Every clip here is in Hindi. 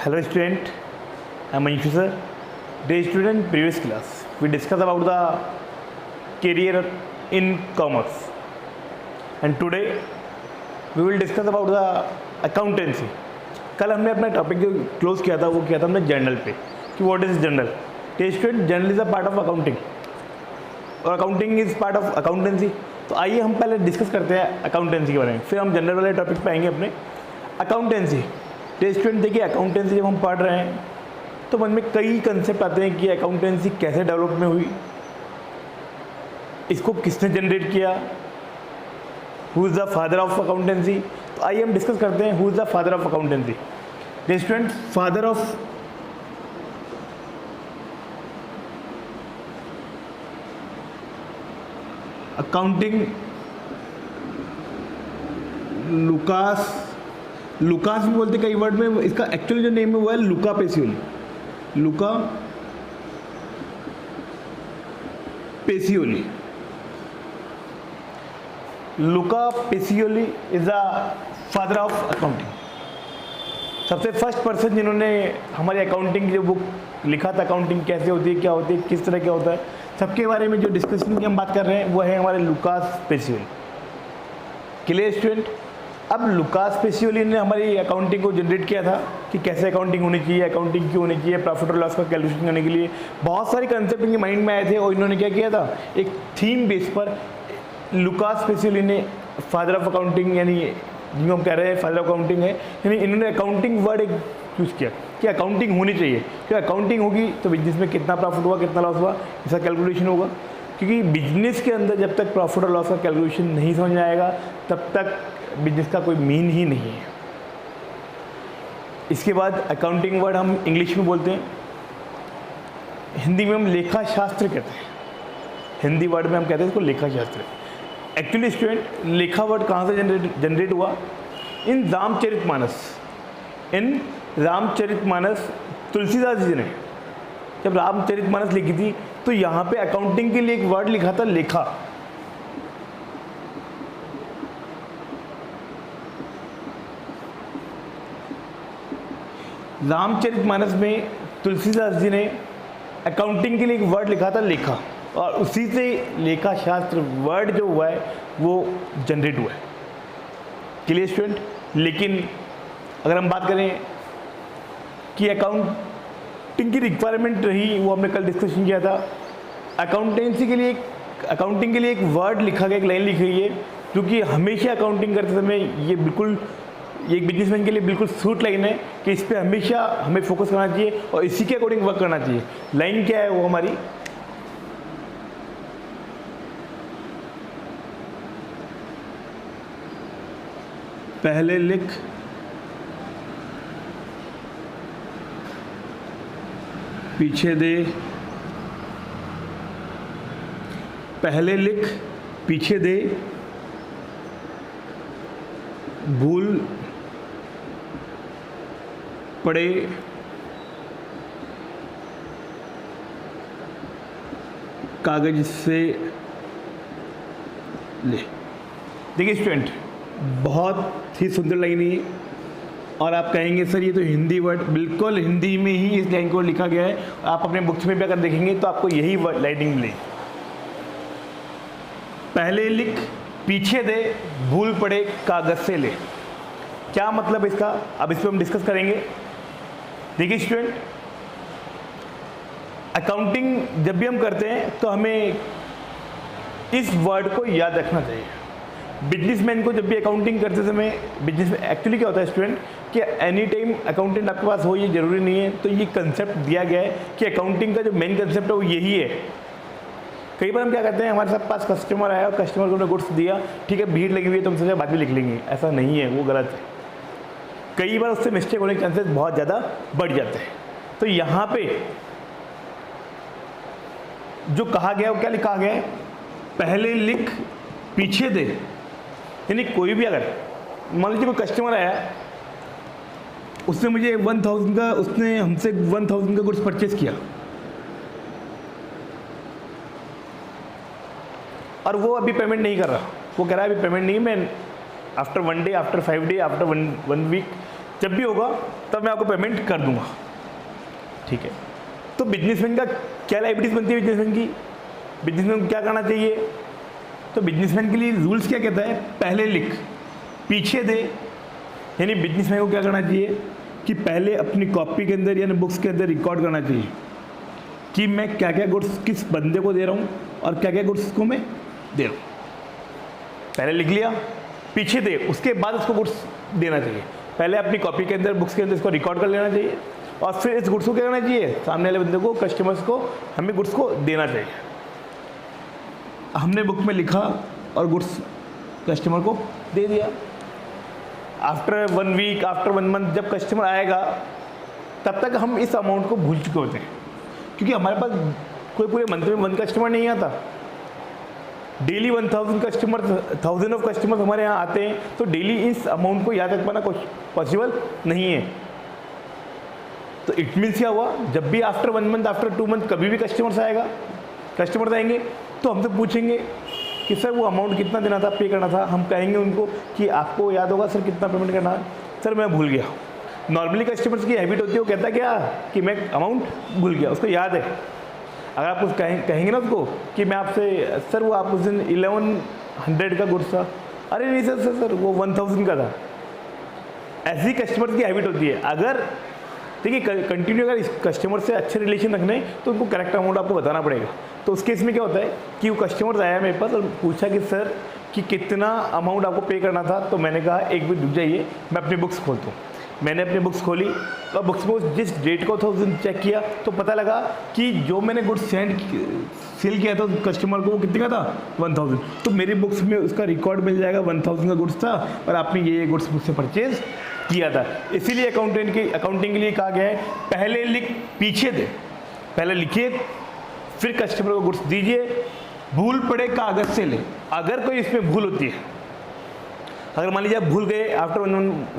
Hello student, I am Manishu sir. Dear student, previous class we discussed about the career in commerce and today we will discuss about the accountancy. कल हमने अपना टॉपिक जो क्लोज किया था वो किया था हमने जर्नल पे कि what is journal. Dear student, journal is a part of accounting और accounting is part of accountancy. तो आइए हम पहले डिस्कस करते हैं अकाउंटेंसी के बारे में, फिर हम जनरल वाले टॉपिक पे आएंगे अपने अकाउंटेंसी. तो स्टूडेंट देखिए, अकाउंटेंसी जब हम पढ़ रहे हैं तो मन में कई कंसेप्ट आते हैं कि अकाउंटेंसी कैसे डेवलप में हुई, इसको किसने जनरेट किया, who is the father of accountancy. तो आइए हम डिस्कस करते हैं who is the father of accountancy. Student, father of accounting Lucas भी बोलते कई वर्ड में. इसका एक्चुअली जो नेम है वो है Luca Pacioli. Luca Pacioli is the father of accounting. सबसे फर्स्ट पर्सन जिन्होंने हमारी अकाउंटिंग जो बुक लिखा था, अकाउंटिंग कैसे होती है, क्या होती है, किस तरह क्या होता है, सबके बारे में जो डिस्कशन की हम बात कर रहे हैं वो है हमारे लुकास पेसियोली. Clear student? अब लुकास पेसियोली ने हमारी अकाउंटिंग को जनरेट किया था कि कैसे अकाउंटिंग होनी चाहिए, अकाउंटिंग क्यों होनी चाहिए, प्रॉफिट और लॉस का कैलकुलेशन करने के लिए बहुत सारे कंसेप्ट इनके माइंड में आए थे. और इन्होंने क्या किया था, एक थीम बेस पर लुकास पेसियोली ने फादर ऑफ अकाउंटिंग, यानी जिनको हम कह रहे हैं फादर ऑफ अकाउंटिंग है, यानी इन्होंने अकाउंटिंग वर्ड एक चूज़ किया कि अकाउंटिंग होनी चाहिए. कि अकाउंटिंग होगी तो बिजनेस में कितना प्रॉफिट हुआ, कितना लॉस हुआ, इसका कैलकुलेशन होगा. क्योंकि बिजनेस के अंदर जब तक प्रॉफिट और लॉस का कैलकुलेशन नहीं समझ में आएगा तब तक बिजनेस का कोई मीन ही नहीं है. इसके बाद अकाउंटिंग वर्ड हम इंग्लिश में बोलते हैं, हिंदी में हम लेखा शास्त्र कहते हैं. हिंदी वर्ड में हम कहते हैं इसको लेखा शास्त्र. एक्चुअली स्टूडेंट, लेखा वर्ड कहाँ से जनरेट हुआ? इन रामचरितमानस तुलसीदास जी ने जब रामचरितमानस लिखी थी तो यहाँ पे अकाउंटिंग के लिए एक वर्ड लिखा था, लेखा. रामचरितमानस में तुलसीदास जी ने अकाउंटिंग के लिए एक वर्ड लिखा था, लेखा, और उसी से लेखा शास्त्र वर्ड जो हुआ है वो जनरेट हुआ है. Clear student? लेकिन अगर हम बात करें कि अकाउंटिंग की रिक्वायरमेंट रही, वो हमने कल डिस्कशन किया था. अकाउंटिंग के लिए एक वर्ड लिखा गया, एक लाइन लिखी गई है, क्योंकि हमेशा अकाउंटिंग करते समय ये एक बिजनेसमैन के लिए बिल्कुल सूट लाइन है कि इस पर हमेशा हमें फोकस करना चाहिए और इसी के अकॉर्डिंग वर्क करना चाहिए. लाइन क्या है वो हमारी? पहले लिख पीछे दे, पहले लिख पीछे दे, भूल पड़े कागज से ले. देखिए स्टूडेंट, बहुत ही सुंदर लाइन है और आप कहेंगे सर ये तो हिंदी वर्ड, बिल्कुल हिंदी में ही इस लाइन को लिखा गया है. आप अपने बुक्स में भी अगर देखेंगे तो आपको यही वर्ड लाइनिंग मिलेगी. पहले लिख पीछे दे, भूल पड़े कागज से ले. क्या मतलब इसका? अब इस पर हम डिस्कस करेंगे. देखिए स्टूडेंट, अकाउंटिंग जब भी हम करते हैं तो हमें इस वर्ड को याद रखना चाहिए. बिजनेसमैन को जब भी अकाउंटिंग करते समय, बिजनेस में एक्चुअली क्या होता है स्टूडेंट कि एनी टाइम अकाउंटेंट आपके पास हो ये ज़रूरी नहीं है. तो ये कंसेप्ट दिया गया है कि अकाउंटिंग का जो मेन कंसेप्ट है वो यही है. कई बार हम क्या करते हैं, हमारे पास कस्टमर आया और कस्टमर को गुड्स दिया, ठीक है भीड़ लगी हुई है तो हम सोचा बाद में लिख लेंगे. ऐसा नहीं है, वो गलत है. कई बार उससे मिस्टेक होने के चांसेस बहुत ज़्यादा बढ़ जाते हैं. तो यहाँ पे जो कहा गया वो क्या लिखा गया है? पहले लिख पीछे दे. यानी कोई भी अगर मान लीजिए कोई कस्टमर आया, उसने मुझे 1000 का, उसने हमसे 1000 का गुड्स परचेज किया और वो अभी पेमेंट नहीं कर रहा. वो कह रहा है अभी पेमेंट नहीं, मैं after 1 day, after 5 day, after one week जब भी होगा तब मैं आपको पेमेंट कर दूंगा, ठीक है। तो बिजनेसमैन का क्या लाइबिलिटीज बनती है बिजनेसमैन की, बिजनेसमैन को क्या करना चाहिए? तो बिजनेसमैन के लिए रूल्स क्या कहता है, पहले लिख पीछे दे। यानी बिजनेसमैन को क्या करना चाहिए कि पहले अपनी कॉपी के अंदर यानी बुक्स के अंदर रिकॉर्ड करना चाहिए कि मैं क्या क्या गुड्स किस बंदे को दे रहा हूँ और क्या क्या गुड्स को मैं दे रहा हूँ। पहले लिख लिया, पीछे दे, उसके बाद उसको गुड्स देना चाहिए। पहले अपनी कॉपी के अंदर बुक्स के अंदर इसको रिकॉर्ड कर लेना चाहिए और फिर इस गुड्स को क्या करना चाहिए, सामने वाले बंदे को, कस्टमर्स को हमें गुड्स को देना चाहिए। हमने बुक में लिखा और गुड्स कस्टमर को दे दिया। आफ्टर 1 वीक, आफ्टर 1 मंथ जब कस्टमर आएगा तब तक हम इस अमाउंट को भूल चुके होते हैं, क्योंकि हमारे पास कोई पूरे मंथ में 1 कस्टमर नहीं आता। डेली 1000 कस्टमर, 1000 ऑफ कस्टमर्स हमारे यहाँ आते हैं, तो डेली इस अमाउंट को याद रख पाना कुछ पॉसिबल नहीं है। तो इट मीन्स क्या हुआ, जब भी आफ्टर 1 मंथ, आफ्टर 2 मंथ कभी भी कस्टमर्स आएंगे तो हमसे पूछेंगे कि सर वो अमाउंट कितना देना था, पे करना था। हम कहेंगे उनको कि आपको याद होगा सर कितना पेमेंट करना है, सर मैं भूल गया। नॉर्मली कस्टमर्स की हैबिट होती है, वो कहता है क्या कि मैं अमाउंट भूल गया, उसको याद है। अगर आप कुछ कहेंगे ना उसको कि मैं आपसे, सर वो आप उस दिन 1100 का गुड्स था, अरे नहीं सर वो 1000 का था। ऐसी कस्टमर की हैबिट होती है। अगर देखिए कंटिन्यू अगर इस कस्टमर से अच्छे रिलेशन रखने तो उनको करेक्ट अमाउंट आपको बताना पड़ेगा। तो उस केस में क्या होता है कि वो कस्टमर आया मेरे पास और पूछा कि सर कि कितना अमाउंट आपको पे करना था, तो मैंने कहा एक मिनट रुक जाइए मैं अपनी बुक्स खोलता हूँ। मैंने अपनी बुक्स खोली और बुक्स में जिस डेट को था उस दिन चेक किया तो पता लगा कि जो मैंने गुड्स सेल किया था कस्टमर को वो कितने का था, 1000। तो मेरी बुक्स में उसका रिकॉर्ड मिल जाएगा 1000 का गुड्स था और आपने ये गुड्स मुझसे परचेज किया था। इसीलिए अकाउंटिंग के लिए कहा गया है पहले लिख पीछे दे। पहले लिखिए फिर कस्टमर को गुड्स दीजिए, भूल पड़े कागज से ले। अगर कोई इसमें भूल होती है, अगर मान लीजिए आप भूल गए, आफ्टर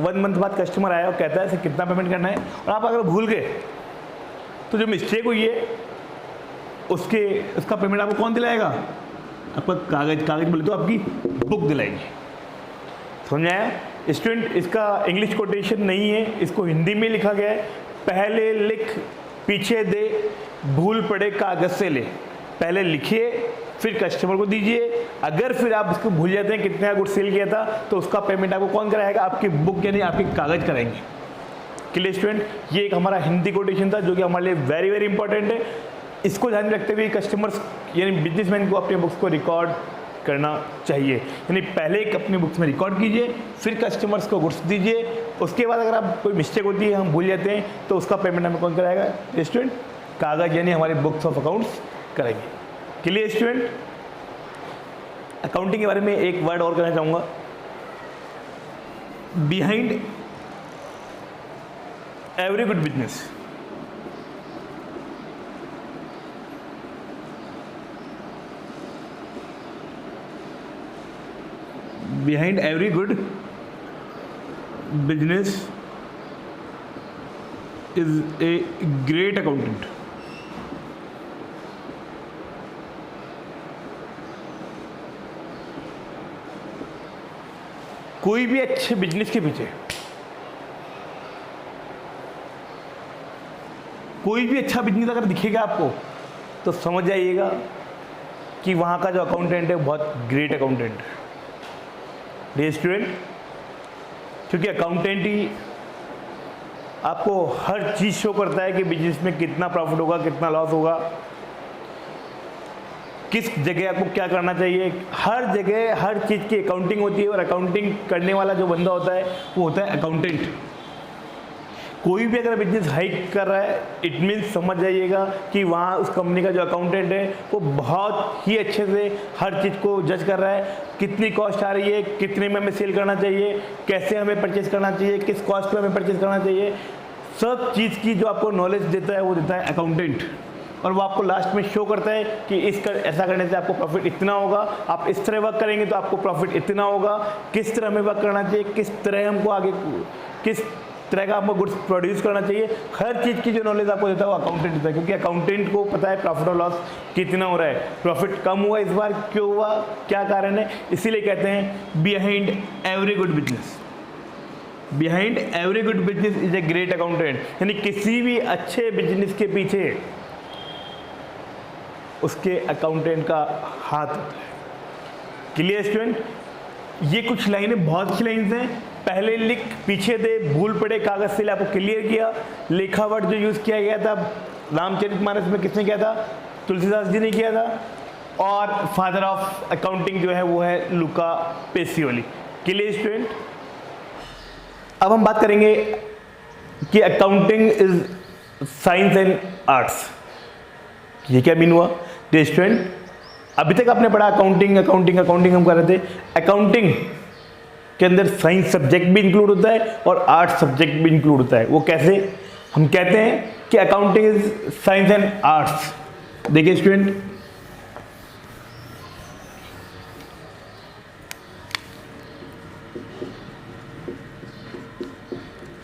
1 मंथ बाद कस्टमर आया और कहता है सर कितना पेमेंट करना है, और आप अगर भूल गए तो जो मिस्टेक हुई है उसका पेमेंट आपको कौन दिलाएगा, आपका कागज बोले तो आपकी बुक दिलाएगी। समझ आया स्टूडेंट? इसका इंग्लिश कोटेशन नहीं है, इसको हिंदी में लिखा गया है, पहले लिख पीछे दे, भूल पड़े कागज से ले। पहले लिखिए फिर कस्टमर को दीजिए। अगर फिर आप उसको भूल जाते हैं कितने का गुड सेल किया था तो उसका पेमेंट आपको कौन कराएगा, आपकी बुक यानी आपके कागज कराएंगे। Clear student? ये एक हमारा हिंदी कोटेशन था जो कि हमारे लिए वेरी वेरी इंपॉर्टेंट है। इसको ध्यान में रखते हुए कस्टमर्स यानी बिजनेसमैन को अपने बुक्स को रिकॉर्ड करना चाहिए। यानी पहले एक अपनी बुक्स में रिकॉर्ड कीजिए, फिर कस्टमर्स को गुड्स दीजिए। उसके बाद अगर आप कोई मिस्टेक होती है, हम भूल जाते हैं, तो उसका पेमेंट हमें कौन कराएगा, स्टूडेंट? कागज यानी हमारे बुक्स ऑफ अकाउंट्स करेंगे। Clear student? अकाउंटिंग के बारे में एक वर्ड और कहना चाहूँगा, behind every good business behind every good business is a great accountant. कोई भी अच्छे बिजनेस के पीछे, कोई भी अच्छा बिजनेस अगर दिखेगा आपको तो समझ जाइएगा कि वहाँ का जो अकाउंटेंट है बहुत ग्रेट अकाउंटेंट है। डियर स्टूडेंट, क्योंकि अकाउंटेंट ही आपको हर चीज़ शो करता है कि बिजनेस में कितना प्रॉफिट होगा, कितना लॉस होगा, किस जगह आपको क्या करना चाहिए। हर जगह हर चीज़ की अकाउंटिंग होती है और अकाउंटिंग करने वाला जो बंदा होता है वो होता है अकाउंटेंट। कोई भी अगर बिजनेस हाइक कर रहा है इट मीन्स समझ जाइएगा कि वहाँ उस कंपनी का जो अकाउंटेंट है वो बहुत ही अच्छे से हर चीज़ को जज कर रहा है। कितनी कॉस्ट आ रही है, कितने में हमें सेल करना चाहिए, कैसे हमें परचेज करना चाहिए, किस कॉस्ट पे हमें परचेज करना चाहिए, सब चीज़ की जो आपको नॉलेज देता है वो देता है अकाउंटेंट। और वो आपको लास्ट में शो करता है कि ऐसा करने से आपको प्रॉफिट इतना होगा, आप इस तरह वर्क करेंगे तो आपको प्रॉफिट इतना होगा, किस तरह हमें वर्क करना चाहिए, किस तरह हमको आगे किस तरह का आपको गुड्स प्रोड्यूस करना चाहिए। हर चीज़ की जो नॉलेज आपको देता है वो अकाउंटेंट देता है, क्योंकि अकाउंटेंट को पता है प्रॉफिट और लॉस कितना हो रहा है, प्रॉफिट कम हुआ इस बार, क्यों हुआ, क्या कारण है। इसीलिए कहते हैं behind every good business behind every good business is a great accountant, यानी किसी भी अच्छे बिजनेस के पीछे उसके अकाउंटेंट का हाथ होता है। Clear student? ये कुछ लाइनें बहुत अच्छी लाइन्स हैं, पहले लिख पीछे दे, भूल पड़े कागज से आपको क्लियर किया। लेखावट जो यूज़ किया गया था रामचरितमानस में किसने किया था? तुलसीदास जी ने किया था। और फादर ऑफ अकाउंटिंग जो है वो है लुका पेसियोली। Clear student? अब हम बात करेंगे कि accounting is science and arts. ये क्या मीन हुआ? डियर स्टूडेंट, अभी तक आपने पढ़ा अकाउंटिंग अकाउंटिंग अकाउंटिंग हम कर रहे थे। अकाउंटिंग के अंदर साइंस सब्जेक्ट भी इंक्लूड होता है और आर्ट सब्जेक्ट भी इंक्लूड होता है। वो कैसे? हम कहते हैं कि accounting is science and arts. देखिए student,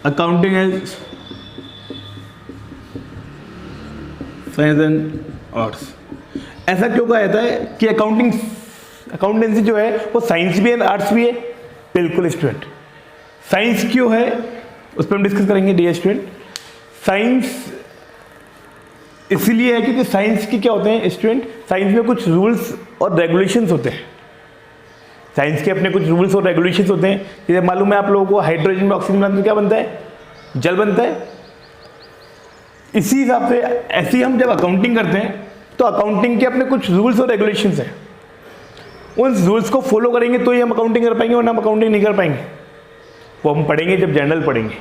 accounting is science and arts. ऐसा क्यों कहा जाता है कि अकाउंटेंसी जो है वो साइंस भी है आर्ट्स भी है? बिल्कुल स्टूडेंट, साइंस क्यों है उस पर हम डिस्कस करेंगे। डियर स्टूडेंट, साइंस इसलिए है क्योंकि साइंस के क्या होते हैं स्टूडेंट? साइंस में कुछ रूल्स और रेगुलेशंस होते हैं। साइंस के अपने कुछ रूल्स और रेगुलेशंस होते हैं। जैसे मालूम है आप लोगों को, हाइड्रोजन में ऑक्सीजन बनाने में क्या बनता है? जल बनता है। इसी हिसाब से ऐसे ही हम जब अकाउंटिंग करते हैं तो अकाउंटिंग के अपने कुछ रूल्स और रेगुलेशंस हैं। उन रूल्स को फॉलो करेंगे तो ही हम अकाउंटिंग कर पाएंगे, वरना हम अकाउंटिंग नहीं कर पाएंगे। वो हम पढ़ेंगे जब जनरल पढ़ेंगे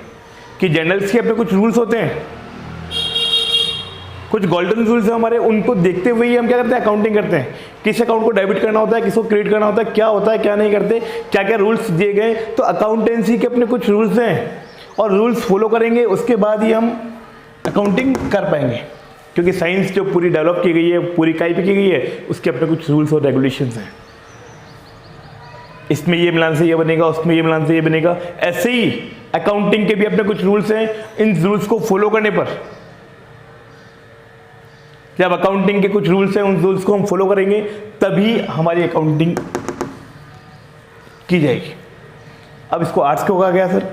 कि जनरल्स के अपने कुछ रूल्स होते हैं, कुछ गोल्डन रूल्स हैं हमारे, उनको देखते हुए ही हम क्या करते हैं? अकाउंटिंग करते हैं। किस अकाउंट को डेबिट करना होता है, किसको क्रेडिट करना होता है, क्या होता है क्या नहीं करते, क्या क्या रूल्स दिए गए। तो अकाउंटेंसी के अपने कुछ रूल्स हैं और रूल्स फॉलो करेंगे उसके बाद ही हम अकाउंटिंग कर पाएंगे। क्योंकि साइंस जो पूरी डेवलप की गई है, पूरी काई पे की गई है, उसके अपने कुछ रूल्स और रेगुलेशंस हैं। इसमें ये मिलान से ये बनेगा, उसमें ये मिलान से ये बनेगा। ऐसे ही अकाउंटिंग के भी अपने कुछ रूल्स हैं। इन रूल्स को फॉलो करने पर, जब अकाउंटिंग के कुछ रूल्स हैं उन रूल्स को हम फॉलो करेंगे तभी हमारी अकाउंटिंग की जाएगी। अब इसको आर्ट्स क्यों कहा गया सर?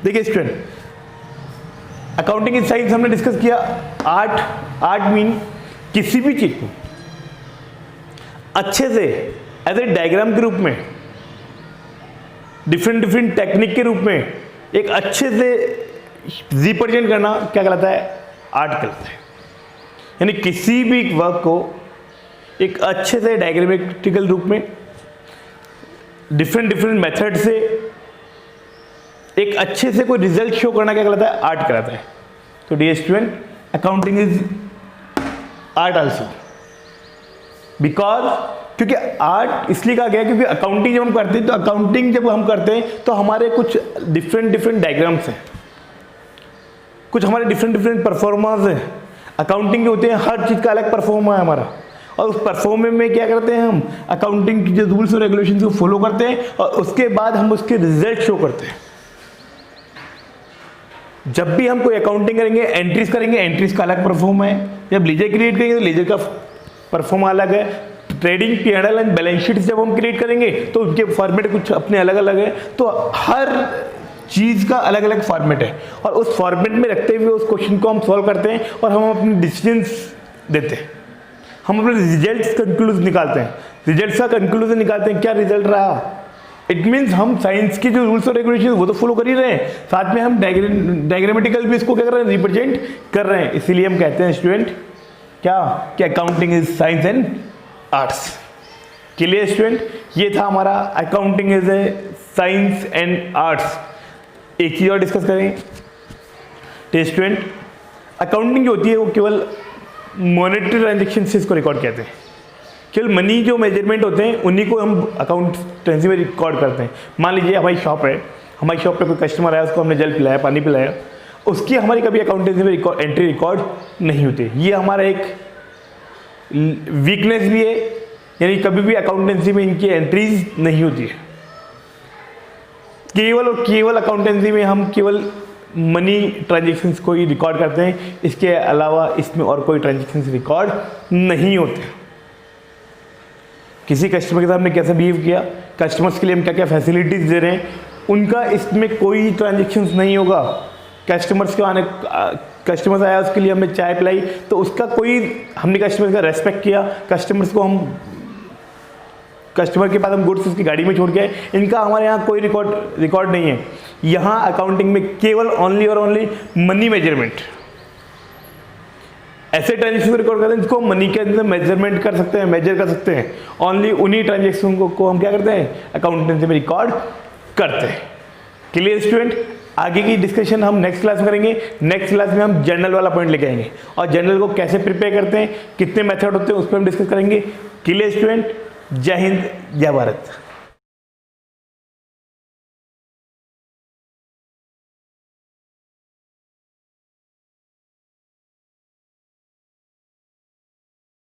देखिए स्टूडेंट, अकाउंटिंग इन साइंस हमने डिस्कस किया। आर्ट मीन किसी भी चीज को अच्छे से एज ए डायग्राम के रूप में, डिफरेंट टेक्निक के रूप में एक अच्छे से रिप्रेजेंट करना क्या कहलाता है? आर्ट कहलाता है। यानी किसी भी वर्क को एक अच्छे से डायग्रामेटिकल रूप में, डिफरेंट मेथड से एक अच्छे से कोई रिजल्ट शो करना क्या कहलाता है? आर्ट कहलाता है। तो dear student, accounting is art also. Because क्योंकि आर्ट इसलिए कहा गया क्योंकि अकाउंटिंग जब हम करते हैं तो अकाउंटिंग जब हम करते हैं तो हमारे कुछ डिफरेंट डायग्राम्स हैं, कुछ हमारे डिफरेंट परफॉर्मेंस हैं। अकाउंटिंग जो होते हैं हर चीज़ का अलग परफॉर्मा है हमारा, और उस परफॉर्मेंस में क्या करते हैं हम? अकाउंटिंग की जो रूल्स और रेगुलेशंस को फॉलो करते हैं और उसके बाद हम उसके रिजल्ट शो करते हैं। जब भी हम कोई अकाउंटिंग करेंगे, एंट्रीज करेंगे, एंट्रीज का अलग परफॉर्म है। जब लीजर क्रिएट करेंगे तो लीजर का परफॉर्म अलग है। Trading P&L and balance sheet जब हम क्रिएट करेंगे तो उनके फॉर्मेट कुछ अपने अलग अलग है। तो हर चीज़ का अलग अलग फॉर्मेट है और उस फॉर्मेट में रखते हुए उस क्वेश्चन को हम सॉल्व करते हैं और हम अपने डिसीजंस देते हैं। हम अपने रिजल्ट्स कंक्लूजन निकालते हैं, रिजल्ट्स का कंक्लूजन निकालते हैं, क्या रिजल्ट रहा। इट मीन्स हम साइंस के जो रूल्स और रेगुलेशन वो तो फॉलो कर ही रहे हैं, साथ में हम डायग्रामेटिकल भी इसको क्या कर रहे हैं? रिप्रेजेंट कर रहे हैं। इसीलिए हम कहते हैं स्टूडेंट क्या कि accounting is science and arts. Clear student? ये था हमारा accounting is a science and arts. एक चीज और डिस्कस करें स्टूडेंट, अकाउंटिंग जो होती है वो केवल मॉनेटरी ट्रांजेक्शन से इसको रिकॉर्ड कहते हैं। केवल मनी जो मेजरमेंट होते हैं उन्हीं को हम अकाउंटेंसी में रिकॉर्ड करते हैं। मान लीजिए हमारी शॉप है, हमारी शॉप पे कोई कस्टमर आया, उसको हमने जल पिलाया, पानी पिलाया, उसकी हमारी कभी अकाउंटेंसी में एंट्री रिकॉर्ड नहीं होती। ये हमारा एक वीकनेस भी है, यानी कभी भी अकाउंटेंसी में इनकी एंट्रीज नहीं होती है। केवल और केवल अकाउंटेंसी में हम केवल मनी ट्रांजेक्शन्स को ही रिकॉर्ड करते हैं, इसके अलावा इसमें और कोई ट्रांजेक्शन्स रिकॉर्ड नहीं होते। किसी कस्टमर के साथ हमने कैसे बिहेव किया, कस्टमर्स के लिए हम क्या क्या फैसिलिटीज़ दे रहे हैं, उनका इसमें कोई ट्रांजेक्शन्स नहीं होगा। कस्टमर्स को कस्टमर्स आया, उसके लिए हमने चाय पिलाई, तो उसका कोई, हमने कस्टमर्स का रेस्पेक्ट किया, कस्टमर्स को हम, कस्टमर के पास हम गुड्स उसकी गाड़ी में छोड़ के आए, इनका हमारे यहाँ कोई रिकॉर्ड नहीं है। यहाँ अकाउंटिंग में केवल ओनली और ओनली मनी मेजरमेंट, ऐसे ट्रांजेक्शन को रिकॉर्ड करते हैं जिसको मनी के अंदर मेजरमेंट कर सकते हैं, मेजर कर सकते हैं। ओनली उन्हीं ट्रांजेक्शन को हम क्या करते हैं, अकाउंटेंसी में रिकॉर्ड करते हैं। Clear student? आगे की डिस्कशन हम नेक्स्ट क्लास में करेंगे। नेक्स्ट क्लास में हम जर्नल वाला पॉइंट लेके आएंगे और जर्नल को कैसे प्रिपेयर करते हैं, कितने मेथड होते हैं, उस पर हम डिस्कस करेंगे। Clear student? जय हिंद, जय भारत।